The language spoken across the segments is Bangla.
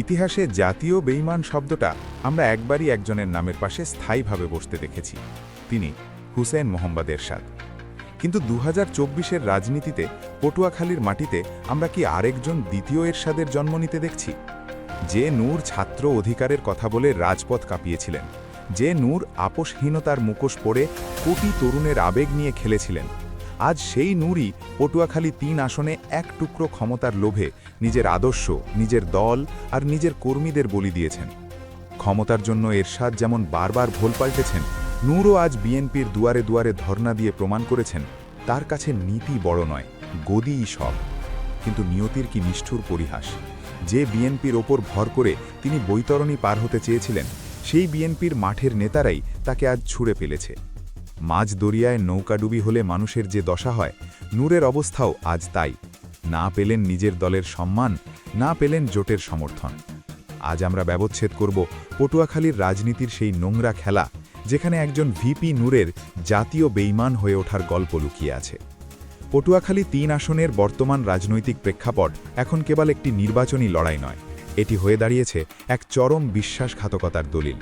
ইতিহাসে জাতীয় বেঈমান শব্দটা আমরা একবারই একজনের নামের পাশে স্থায়ীভাবে বসতে দেখেছি, তিনি হুসেইন মোহাম্মদ এরশাদ। কিন্তু 2024-এর রাজনীতিতে পটুয়াখালীর মাটিতে আমরা কি আরেকজন দ্বিতীয় এরশাদের জন্ম নিতে দেখছি? যে নূর ছাত্র অধিকারের কথা বলে রাজপথ কাঁপিয়েছিলেন, যে নূর আপোষহীনতার মুখোশ পরে কোটি তরুণের আবেগ নিয়ে খেলেছিলেন, আজ সেই নূরই পটুয়াখালী ৩ আসনে এক টুকরো ক্ষমতার লোভে নিজের আদর্শ, নিজের দল আর নিজের কর্মীদের বলি দিয়েছেন। ক্ষমতার জন্য এরশাদ যেমন বারবার ভোল পাল্টেছেন, নূরও আজ বিএনপির দুয়ারে দুয়ারে ধর্ণা দিয়ে প্রমাণ করেছেন তার কাছে নীতি বড় নয়, গদিই সব। কিন্তু নিয়তির কি নিষ্ঠুর পরিহাস! যে বিএনপির ওপর ভর করে তিনি বৈতরণী পার হতে চেয়েছিলেন, সেই বিএনপির মাঠের নেতারাই তাকে আজ ছুঁড়ে ফেলেছে। মাঝ দরিয়ায় নৌকাডুবি হলে মানুষের যে দশা হয়, নূরের অবস্থাও আজ তাই। না পেলেন নিজের দলের সম্মান, না পেলেন জোটের সমর্থন। আজ আমরা ব্যবচ্ছেদ করব পটুয়াখালীর রাজনীতির সেই নোংরা খেলা, যেখানে একজন ভিপি নূরের জাতীয় বেঈমান হয়ে ওঠার গল্প লুকিয়ে আছে। পটুয়াখালী ৩ আসনের বর্তমান রাজনৈতিক প্রেক্ষাপট এখন কেবল একটি নির্বাচনী লড়াই নয়, এটি হয়ে দাঁড়িয়েছে এক চরম বিশ্বাসঘাতকতার দলিল।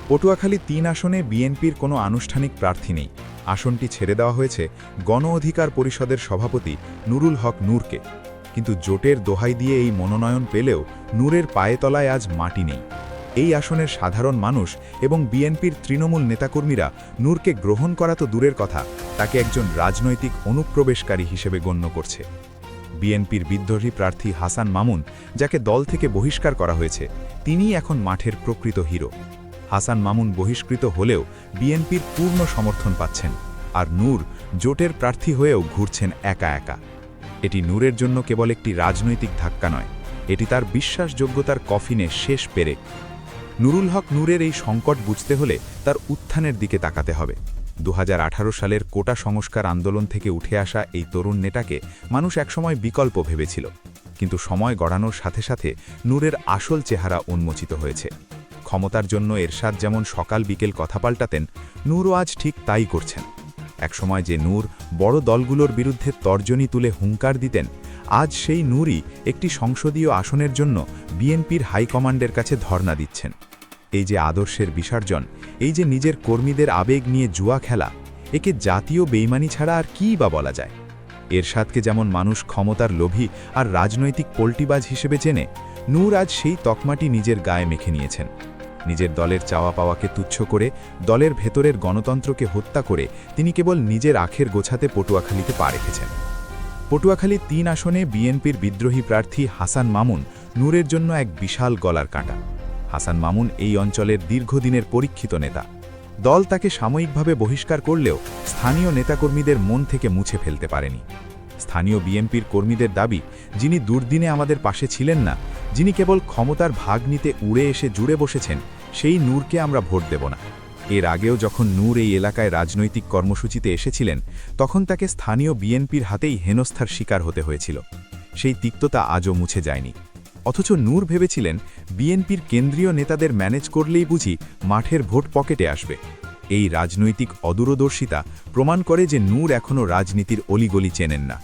পটুয়াখালী ৩ আসনে বিএনপির কোনো আনুষ্ঠানিক প্রার্থী নেই। আসনটি ছেড়ে দেওয়া হয়েছে গণ অধিকার পরিষদের সভাপতি নুরুল হক নূরকে। কিন্তু জোটের দোহাই দিয়ে এই মনোনয়ন পেলেও নূরের পায়ে তলায় আজ মাটি নেই। এই আসনের সাধারণ মানুষ এবং বিএনপির তৃণমূল নেতাকর্মীরা নূরকে গ্রহণ করা তো দূরের কথা, তাকে একজন রাজনৈতিক অনুপ্রবেশকারী হিসেবে গণ্য করছে। বিএনপির বিদ্রোহী প্রার্থী হাসান মামুন, যাকে দল থেকে বহিষ্কার করা হয়েছে, তিনিই এখন মাঠের প্রকৃত হিরো। হাসান মামুন বহিষ্কৃত হলেও বিএনপির পূর্ণ সমর্থন পাচ্ছেন, আর নূর জোটের প্রার্থী হয়েও ঘুরছেন একা একা। এটি নূরের জন্য কেবল একটি রাজনৈতিক ধাক্কা নয়, এটি তার বিশ্বাসযোগ্যতার কফিনে শেষ পেরেক। নুরুল হক নূরের এই সংকট বুঝতে হলে তার উত্থানের দিকে তাকাতে হবে। 2018 সালের কোটা সংস্কার আন্দোলন থেকে উঠে আসা এই তরুণ নেতাকে মানুষ একসময় বিকল্প ভেবেছিল, কিন্তু সময় গড়ানোর সাথে সাথে নূরের আসল চেহারা উন্মোচিত হয়েছে। ক্ষমতার জন্য এরশাদ যেমন সকাল বিকেল কথা পাল্টাতেন, নূরও আজ ঠিক তাই করছেন। একসময় যে নূর বড় দলগুলোর বিরুদ্ধে তর্জনী তুলে হুঙ্কার দিতেন, আজ সেই নূরই একটি সংসদীয় আসনের জন্য বিএনপির হাইকমান্ডের কাছে ধর্ণা দিচ্ছেন। এই যে আদর্শের বিসর্জন, এই যে নিজের কর্মীদের আবেগ নিয়ে জুয়া খেলা, একে জাতীয় বেইমানি ছাড়া আর কীই বা বলা যায়? এরশাদকে যেমন মানুষ ক্ষমতার লোভী আর রাজনৈতিক পল্টিবাজ হিসেবে চেনে, নূর আজ সেই তকমাটি নিজের গায়ে মেখে নিয়েছেন। নিজের দলের চাওয়া পাওয়াকে তুচ্ছ করে, দলের ভেতরের গণতন্ত্রকে হত্যা করে তিনি কেবল নিজের আখের গোছাতে পটুয়াখালীতে পা রেখেছেন। পটুয়াখালী ৩ আসনে বিএনপির বিদ্রোহী প্রার্থী হাসান মামুন নূরের জন্য এক বিশাল গলার কাঁটা। হাসান মামুন এই অঞ্চলের দীর্ঘদিনের পরীক্ষিত নেতা। দল তাকে সাময়িকভাবে বহিষ্কার করলেও স্থানীয় নেতাকর্মীদের মন থেকে মুছে ফেলতে পারেনি। স্থানীয় বিএনপির কর্মীদের দাবি, যিনি দুর্দিনে আমাদের পাশে ছিলেন না, যিনি কেবল ক্ষমতার ভাগ নিতে উড়ে এসে জুড়ে বসেছেন, সেই নূরকে আমরা ভোট দেব না। এর আগেও যখন নূর এই এলাকায় রাজনৈতিক কর্মসূচিতে এসেছিলেন, তখন তাকে স্থানীয় বিএনপির হাতেই হেনস্থার শিকার হতে হয়েছিল। সেই তিক্ততা আজও মুছে যায়নি। অথচ নূর ভেবেছিলেন বিএনপির কেন্দ্রীয় নেতাদের ম্যানেজ করলেই বুঝি মাঠের ভোট পকেটে আসবে। এই রাজনৈতিক অদূরদর্শিতা প্রমাণ করে যে নূর এখনও রাজনীতির অলিগলি চেনেন না।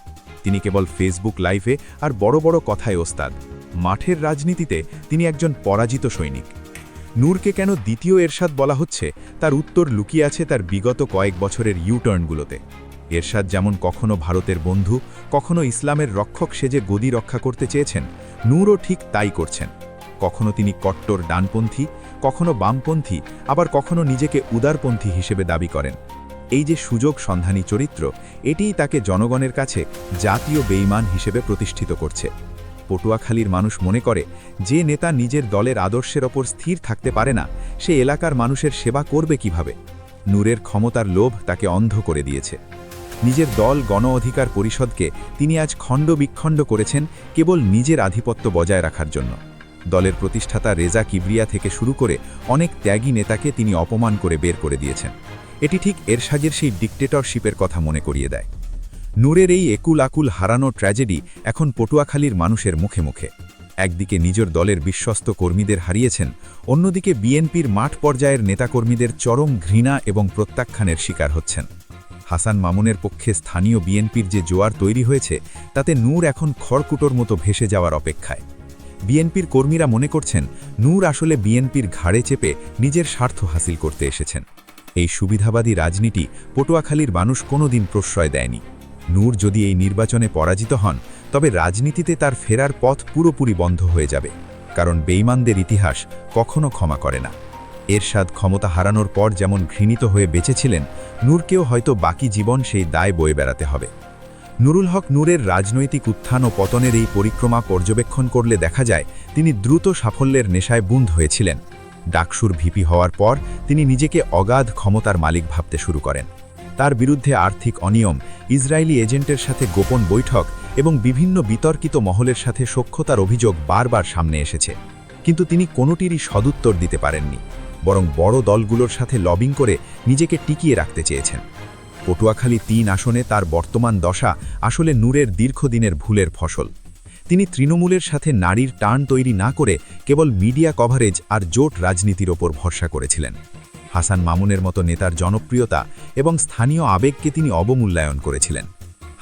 তিনি কেবল ফেসবুক লাইভে আর বড় বড় কথায় ওস্তাদ। মাঠের রাজনীতিতে তিনি একজন পরাজিত সৈনিক। নূরকে কেন দ্বিতীয় এরশাদ বলা হচ্ছে, তার উত্তর লুকিয়ে আছে তার বিগত কয়েক বছরের ইউটার্নগুলোতে। এরশাদ যেমন কখনো ভারতের বন্ধু, কখনো ইসলামের রক্ষক সেজে গদি রক্ষা করতে চেয়েছেন, নূরও ঠিক তাই করছেন। কখনো তিনি কট্টর ডানপন্থী, কখনো বামপন্থী, আবার কখনো নিজেকে উদারপন্থী হিসেবে দাবি করেন। এই যে সুযোগ সন্ধানী চরিত্র, এটিই তাকে জনগণের কাছে জাতীয় বেঈমান হিসেবে প্রতিষ্ঠিত করছে। পটুয়াখালীর মানুষ মনে করে, যে নেতা নিজের দলের আদর্শের ওপর স্থির থাকতে পারে না, সে এলাকার মানুষের সেবা করবে কিভাবে? নূরের ক্ষমতার লোভ তাকে অন্ধ করে দিয়েছে। নিজের দল গণ অধিকার পরিষদকে তিনি আজ খণ্ড বিখণ্ড করেছেন কেবল নিজের আধিপত্য বজায় রাখার জন্য। দলের প্রতিষ্ঠাতা রেজা কিবরিয়া থেকে শুরু করে অনেক ত্যাগী নেতাকে তিনি অপমান করে বের করে দিয়েছেন। এটি ঠিক এরশাদের সেই ডিক্টেটরশিপের কথা মনে করিয়ে দেয়। নূরের এই একুল আকুল হারানো ট্র্যাজেডি এখন পটুয়াখালীর মানুষের মুখে মুখে। একদিকে নিজের দলের বিশ্বস্ত কর্মীদের হারিয়েছেন, অন্যদিকে বিএনপির মাঠ পর্যায়ের নেতাকর্মীদের চরম ঘৃণা এবং প্রত্যাখ্যানের শিকার হচ্ছেন। হাসান মামুনের পক্ষে স্থানীয় বিএনপির যে জোয়ার তৈরি হয়েছে, তাতে নূর এখন খড়কুটোর মতো ভেসে যাওয়ার অপেক্ষায়। বিএনপির কর্মীরা মনে করছেন নূর আসলে বিএনপির ঘাড়ে চেপে নিজের স্বার্থ হাসিল করতে এসেছেন। এই সুবিধাবাদী রাজনীতি পটুয়াখালীর মানুষ কোনোদিন প্রশ্রয় দেয়নি। নূর যদি এই নির্বাচনে পরাজিত হন, তবে রাজনীতিতে তার ফেরার পথ পুরোপুরি বন্ধ হয়ে যাবে, কারণ বেঈমানদের ইতিহাস কখনো ক্ষমা করে না। এরশাদ ক্ষমতা হারানোর পর যেমন ঘৃণিত হয়ে বেঁচেছিলেন, নূরকেও হয়তো বাকি জীবন সেই দায় বয়ে বেড়াতে হবে। নুরুল হক নূরের রাজনৈতিক উত্থান ও পতনের এই পরিক্রমা পর্যবেক্ষণ করলে দেখা যায় তিনি দ্রুত সাফল্যের নেশায় বুঁদ হয়েছিলেন। ডাকসুর ভিপি হওয়ার পর তিনি নিজেকে অগাধ ক্ষমতার মালিক ভাবতে শুরু করেন। তার বিরুদ্ধে আর্থিক অনিয়ম, ইসরায়েলি এজেন্টের সাথে গোপন বৈঠক এবং বিভিন্ন বিতর্কিত মহলের সাথে সখ্যতার অভিযোগ বারবার সামনে এসেছে, কিন্তু তিনি কোনোটিরই সদুত্তর দিতে পারেননি, বরং বড় দলগুলোর সাথে লবিং করে নিজেকে টিকিয়ে রাখতে চেয়েছেন। পটুয়াখালী ৩ আসনে তার বর্তমান দশা আসলে নূরের দীর্ঘদিনের ভুলের ফসল। তিনি তৃণমূলের সাথে নারীর টান তৈরি না করে কেবল মিডিয়া কভারেজ আর জোট রাজনীতির ওপর ভরসা করেছিলেন। হাসান মামুনের মতো নেতার জনপ্রিয়তা এবং স্থানীয় আবেগকে তিনি অবমূল্যায়ন করেছিলেন।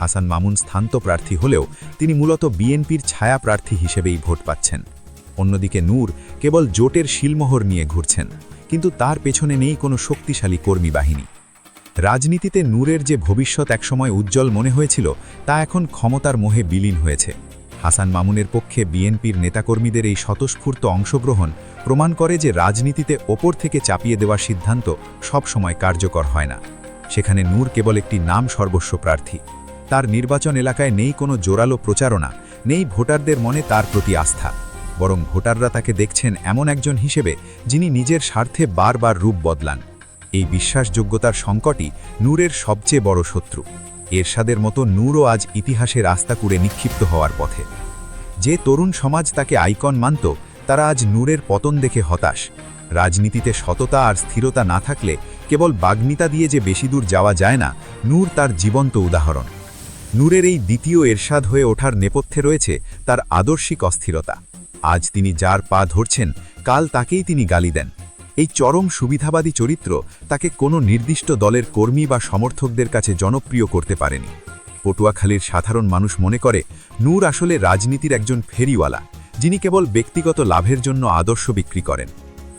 হাসান মামুন স্থান্ত প্রার্থী হলেও তিনি মূলত বিএনপির ছায়া প্রার্থী হিসেবেই ভোট পাচ্ছেন। অন্যদিকে নূর কেবল জোটের শিলমোহর নিয়ে ঘুরছেন, কিন্তু তার পেছনে নেই কোনো শক্তিশালী কর্মী বাহিনী। রাজনীতিতে নূরের যে ভবিষ্যৎ একসময় উজ্জ্বল মনে হয়েছিল, তা এখন ক্ষমতার মোহে বিলীন হয়েছে। হাসান মামুনের পক্ষে বিএনপির নেতাকর্মীদের এই স্বতঃস্ফূর্ত অংশগ্রহণ প্রমাণ করে যে রাজনীতিতে ওপর থেকে চাপিয়ে দেওয়ার সিদ্ধান্ত সবসময় কার্যকর হয় না। সেখানে নূর কেবল একটি নাম সর্বস্ব প্রার্থী। তার নির্বাচন এলাকায় নেই কোনো জোরালো প্রচারণা, নেই ভোটারদের মনে তার প্রতি আস্থা, বরং ভোটাররা তাকে দেখছেন এমন একজন হিসেবে যিনি নিজের স্বার্থে বারবার রূপ বদলান। এই বিশ্বাসযোগ্যতার সংকটই নূরের সবচেয়ে বড় শত্রু। এরশাদের মতো নূরও আজ ইতিহাসের আস্তাকুড়ে নিক্ষিপ্ত হওয়ার পথে। যে তরুণ সমাজ তাকে আইকন মানত, তারা আজ নূরের পতন দেখে হতাশ। রাজনীতিতে সততা আর স্থিরতা না থাকলে কেবল বাগ্মিতা দিয়ে যে বেশি দূর যাওয়া যায় না, নূর তার জীবন্ত উদাহরণ। নূরের এই দ্বিতীয় এরশাদ হয়ে ওঠার নেপথ্যে রয়েছে তার আদর্শিক অস্থিরতা। আজ তিনি যার পা ধরছেন, কাল তাকেই তিনি গালি দেন। এই চরম সুবিধাবাদী চরিত্র তাকে কোনো নির্দিষ্ট দলের কর্মী বা সমর্থকদের কাছে জনপ্রিয় করতে পারেনি। পটুয়াখালীর সাধারণ মানুষ মনে করে নূর আসলে রাজনীতির একজন ফেরিওয়ালা, যিনি কেবল ব্যক্তিগত লাভের জন্য আদর্শ বিক্রি করেন।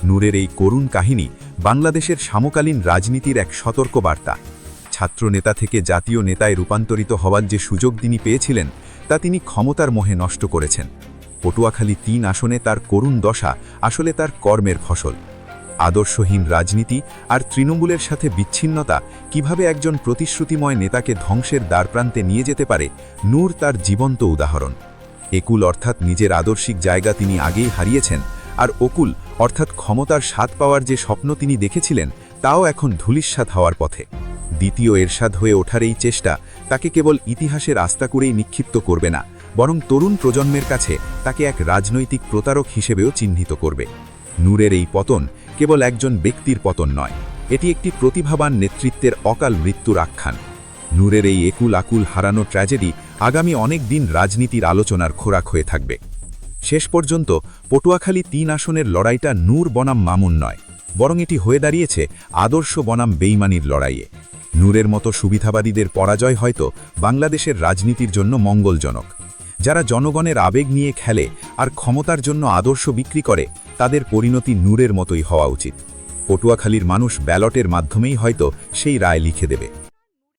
নূরের এই করুণ কাহিনী বাংলাদেশের সমকালীন রাজনীতির এক সতর্ক বার্তা। ছাত্রনেতা থেকে জাতীয় নেতায় রূপান্তরিত হওয়ার যে সুযোগ তিনি পেয়েছিলেন, তা তিনি ক্ষমতার মোহে নষ্ট করেছেন। পটুয়াখালী ৩ আসনে তার করুণ দশা আসলে তার কর্মের ফসল। আদর্শহীন রাজনীতি আর তৃণমূলের সাথে বিচ্ছিন্নতা কিভাবে একজন প্রতিশ্রুতিময় নেতাকে ধ্বংসের দ্বারপ্রান্তে নিয়ে যেতে পারে, নূর তার জীবন্ত উদাহরণ। একুল অর্থাৎ নিজের আদর্শিক জায়গা তিনি আগেই হারিয়েছেন, আর অকুল অর্থাৎ ক্ষমতার স্বাদ পাওয়ার যে স্বপ্ন তিনি দেখেছিলেন, তাও এখন ধূলিস্যাৎ হওয়ার পথে। দ্বিতীয় এরশাদ হয়ে ওঠার এই চেষ্টা তাকে কেবল ইতিহাসের আস্তাকুড়েই নিক্ষিপ্ত করবে না, বরং তরুণ প্রজন্মের কাছে তাকে এক রাজনৈতিক প্রতারক হিসেবেও চিহ্নিত করবে। নূরের এই পতন কেবল একজন ব্যক্তির পতন নয়, এটি একটি প্রতিভাবান নেতৃত্বের অকাল মৃত্যুর আখ্যান। নূরের এই একুল আকুল হারানো ট্র্যাজেডি আগামী অনেক দিন রাজনীতির আলোচনার খোরাক হয়ে থাকবে। শেষ পর্যন্ত পটুয়াখালী ৩ আসনের লড়াইটা নূর বনাম মামুন নয়, বরং এটি হয়ে দাঁড়িয়েছে আদর্শ বনাম বেইমানির লড়াইয়ে। নূরের মতো সুবিধাবাদীদের পরাজয় হয়তো বাংলাদেশের রাজনীতির জন্য মঙ্গলজনক। যারা জনগণের আবেগ নিয়ে খেলে আর ক্ষমতার জন্য আদর্শ বিক্রি করে, তাদের পরিণতি নূরের মতোই হওয়া উচিত। পটুয়াখালীর মানুষ ব্যালটের মাধ্যমেই হয়তো সেই রায় লিখে দেবে।